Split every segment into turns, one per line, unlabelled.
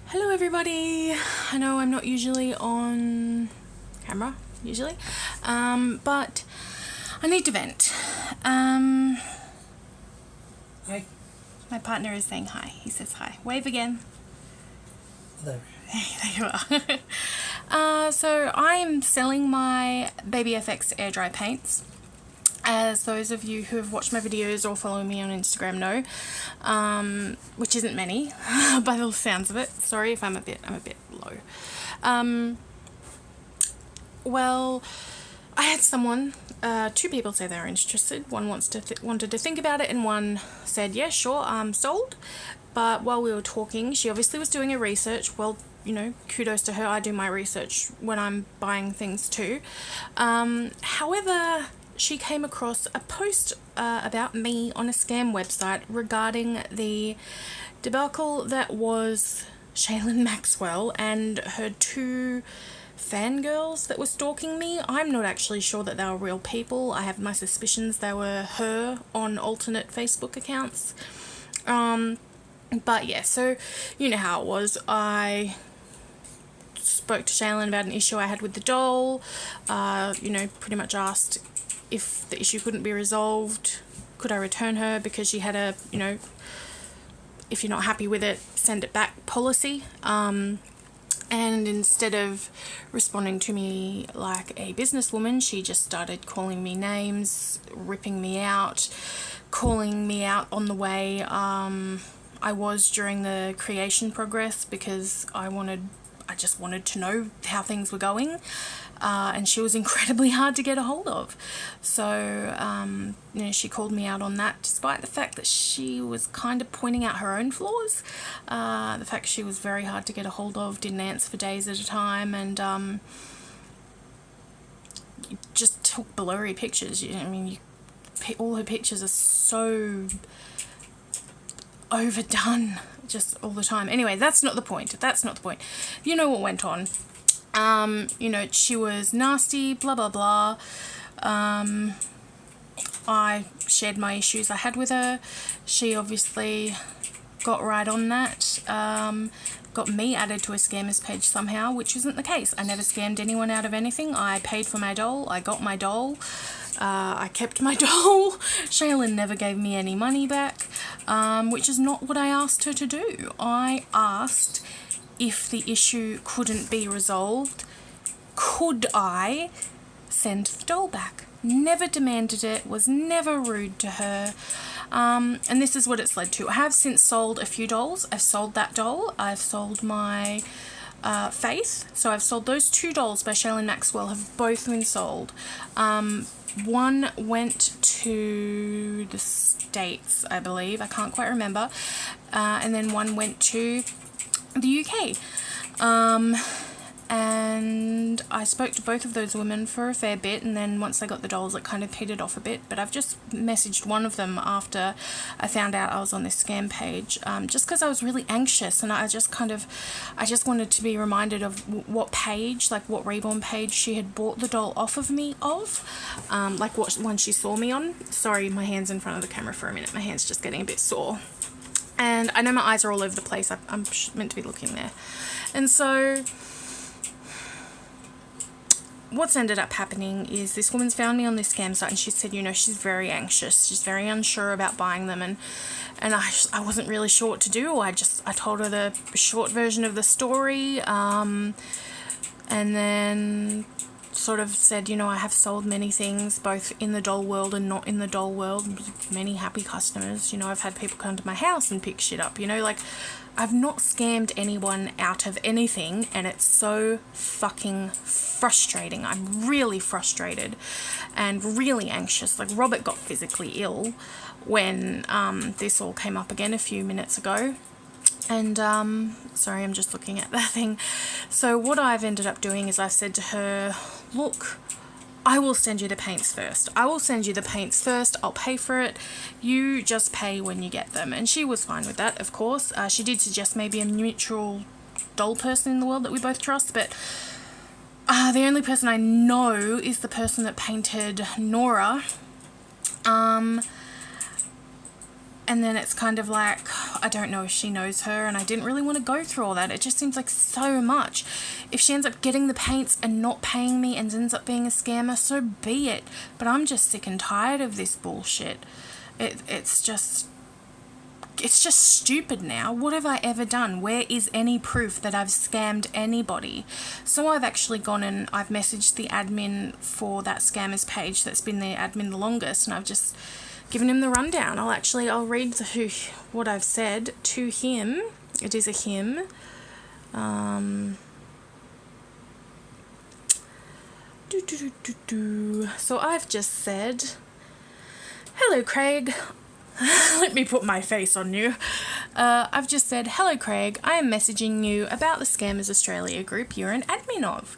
Hello everybody! I know I'm not usually on camera, but I need to vent.
Hi.
My partner is saying hi. He says hi. Wave again.
There.
There you are. So I'm selling my Baby FX air dry paints. As those of you who have watched my videos or follow me on Instagram know, which isn't many by the sounds of it. Sorry if I'm a bit low. Well, I had someone, two people say they were interested. One wanted to think about it, and one said, yeah, sure, I'm sold. But while we were talking, she obviously was doing her research. Well, you know, kudos to her. I do my research when I'm buying things too. However, she came across a post about me on a scam website regarding the debacle that was Shaylin Maxwell and her two fangirls that were stalking me. I'm not actually sure that they were real people. I have my suspicions they were her on alternate Facebook accounts. But yeah, so you know how it was. I spoke to Shaylin about an issue I had with the doll. You know, pretty much asked if the issue couldn't be resolved, could I return her, because she had a, you know, if you're not happy with it, send it back policy. And instead of responding to me like a businesswoman, she just started calling me names, ripping me out, calling me out on the way I was during the creation progress, because I just wanted to know how things were going. And she was incredibly hard to get a hold of. So, you know, she called me out on that, despite the fact that she was kind of pointing out her own flaws. The fact she was very hard to get a hold of, didn't answer for days at a time, and just took blurry pictures. I mean, all her pictures are so overdone just all the time. Anyway, that's not the point. You know what went on. You know, she was nasty, blah, blah, blah. I shared my issues I had with her. She obviously got right on that. Got me added to a scammers page somehow, which isn't the case. I never scammed anyone out of anything. I paid for my doll. I got my doll. I kept my doll. Shaylin never gave me any money back, which is not what I asked her to do. I asked if the issue couldn't be resolved, could I send the doll back? Never demanded it, was never rude to her. And this is what it's led to. I have since sold a few dolls. I've sold that doll. I've sold my Faith. So I've sold those two dolls by Shaylin Maxwell, have both been sold. One went to the States, I believe. I can't quite remember. And then one went to the UK. And I spoke to both of those women for a fair bit, and then once they got the dolls it kind of petered off a bit, but I've just messaged one of them after I found out I was on this scam page, just because I was really anxious, and I just wanted to be reminded of what page, like what Reborn page she had bought the doll off of me like what one she saw me on. Sorry, my hand's in front of the camera for a minute, my hand's just getting a bit sore. And I know my eyes are all over the place, I'm meant to be looking there. And so what's ended up happening is this woman's found me on this scam site, and she said, you know, she's very anxious, she's very unsure about buying them, and I wasn't really sure what to do. I told her the short version of the story, and then sort of said, you know, I have sold many things, both in the doll world and not in the doll world, many happy customers. You know, I've had people come to my house and pick shit up, you know, like, I've not scammed anyone out of anything, and it's so fucking frustrating. I'm really frustrated and really anxious. Like, Robert got physically ill when this all came up again a few minutes ago. And, sorry, I'm just looking at that thing. So what I've ended up doing is I said to her, look, I will send you the paints first. I'll pay for it. You just pay when you get them. And she was fine with that, of course. She did suggest maybe a mutual doll person in the world that we both trust, but the only person I know is the person that painted Nora. And then it's kind of like, I don't know if she knows her, and I didn't really want to go through all that. It just seems like so much. If she ends up getting the paints and not paying me and ends up being a scammer, so be it. But I'm just sick and tired of this bullshit. It's just stupid now. What have I ever done? Where is any proof that I've scammed anybody? So I've actually gone and I've messaged the admin for that scammers page that's been the admin the longest, and I've just given him the rundown. I'll read what I've said to him. It is a him. So I've just said, "Hello, Craig." Let me put my face on you. I've just said, "Hello, Craig. I am messaging you about the Scammers Australia group you're an admin of.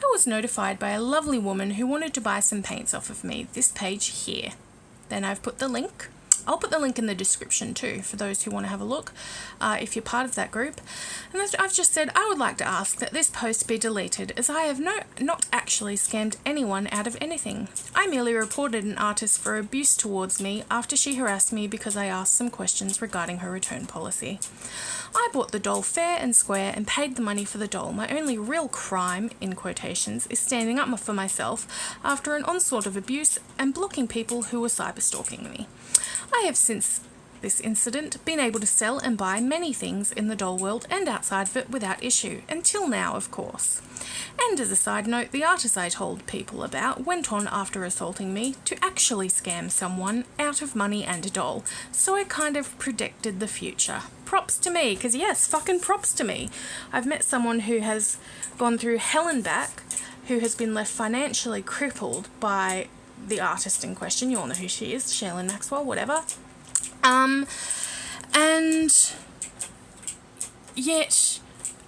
I was notified by a lovely woman who wanted to buy some paints off of me. This page here." Then I've put the link. I'll put the link in the description too for those who want to have a look if you're part of that group. And I've just said, "I would like to ask that this post be deleted, as I have not actually scammed anyone out of anything. I merely reported an artist for abuse towards me after she harassed me because I asked some questions regarding her return policy. I bought the doll fair and square and paid the money for the doll. My only real crime, in quotations, is standing up for myself after an onslaught of abuse and blocking people who were cyberstalking me. I have since this incident been able to sell and buy many things in the doll world and outside of it without issue, until now, of course. And as a side note, the artist I told people about went on after assaulting me to actually scam someone out of money and a doll, so I kind of predicted the future. Props to me, because yes, fucking props to me. I've met someone who has gone through hell and back, who has been left financially crippled by the artist in question. You all know who she is, Shaylin Maxwell, whatever. And yet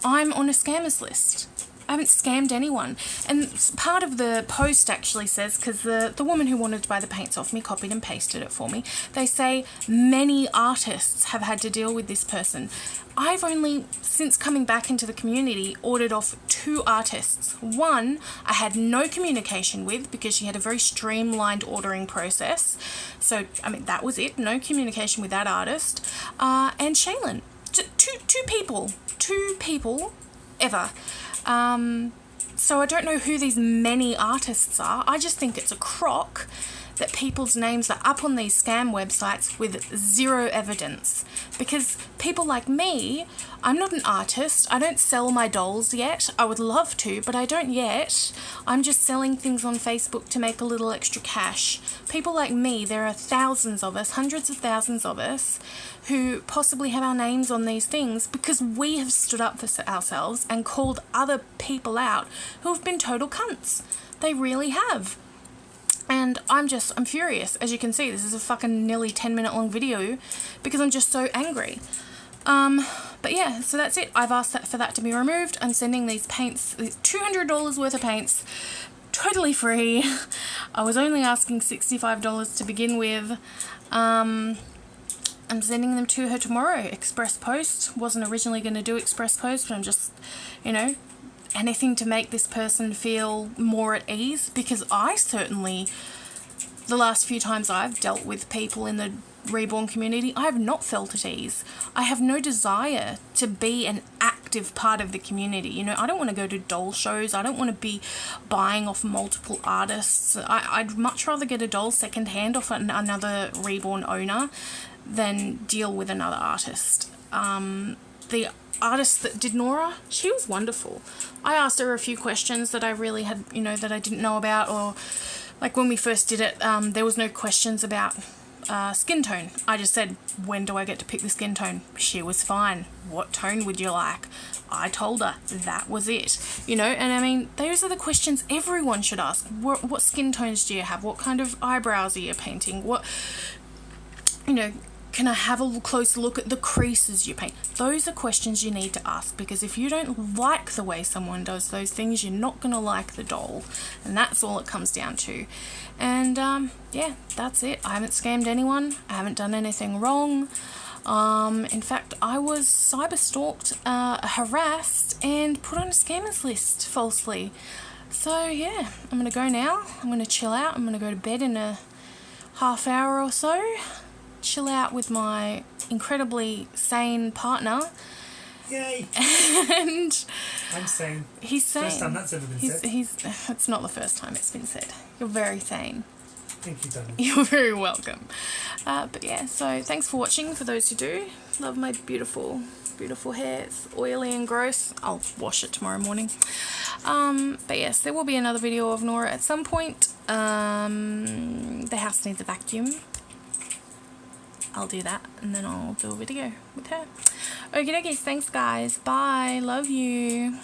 I'm on a scammers list. I haven't scammed anyone. And part of the post actually says, because the woman who wanted to buy the paints off me copied and pasted it for me, they say many artists have had to deal with this person. I've only, since coming back into the community, ordered off 2 artists. One I had no communication with because she had a very streamlined ordering process. So, I mean, that was it. No communication with that artist. And Shaylin. Two people ever. So I don't know who these many artists are. I just think it's a crock that people's names are up on these scam websites with zero evidence. Because people like me, I'm not an artist. I don't sell my dolls yet. I would love to, but I don't yet. I'm just selling things on Facebook to make a little extra cash. People like me, there are thousands of us, hundreds of thousands of us, who possibly have our names on these things because we have stood up for ourselves and called other people out who have been total cunts. They really have. And I'm furious. As you can see, this is a fucking nearly 10-minute long video because I'm just so angry. But yeah, so that's it. I've asked for that to be removed. I'm sending these paints, these $200 worth of paints, totally free. I was only asking $65 to begin with. I'm sending them to her tomorrow. Express post. Wasn't originally going to do express post, but I'm just, anything to make this person feel more at ease, because I certainly, the last few times I've dealt with people in the reborn community, I have not felt at ease. I have no desire to be an active part of the community. I don't want to go to doll shows. I don't want to be buying off multiple artists. I'd much rather get a doll secondhand off another reborn owner than deal with another artist. The artist that did Nora, she was wonderful. I asked her a few questions that I really had, that I didn't know about, or like when we first did it, there was no questions about skin tone. I just said, when do I get to pick the skin tone? She was fine. What tone would you like? I told her. That was it. And I mean, those are the questions everyone should ask. What skin tones do you have? What kind of eyebrows are you painting? Can I have a close look at the creases you paint? Those are questions you need to ask, because if you don't like the way someone does those things, you're not going to like the doll. And that's all it comes down to. And yeah, that's it. I haven't scammed anyone. I haven't done anything wrong. In fact, I was cyber-stalked, harassed, and put on a scammers list falsely. So yeah, I'm going to go now. I'm going to chill out. I'm going to go to bed in a half hour or so. chill out with my incredibly sane partner.
Yay!
And
I'm sane.
he's sane.
First time that's ever been said.
It's not the first time it's been said. You're very sane.
Thank you, darling.
You're very welcome. But yeah, so thanks for watching. For those who do, love my beautiful, beautiful hair. It's oily and gross. I'll wash it tomorrow morning. But yes, there will be another video of Nora at some point. The house needs a vacuum. I'll do that, and then I'll do a video with her. Okie dokies, thanks guys. Bye. Love you.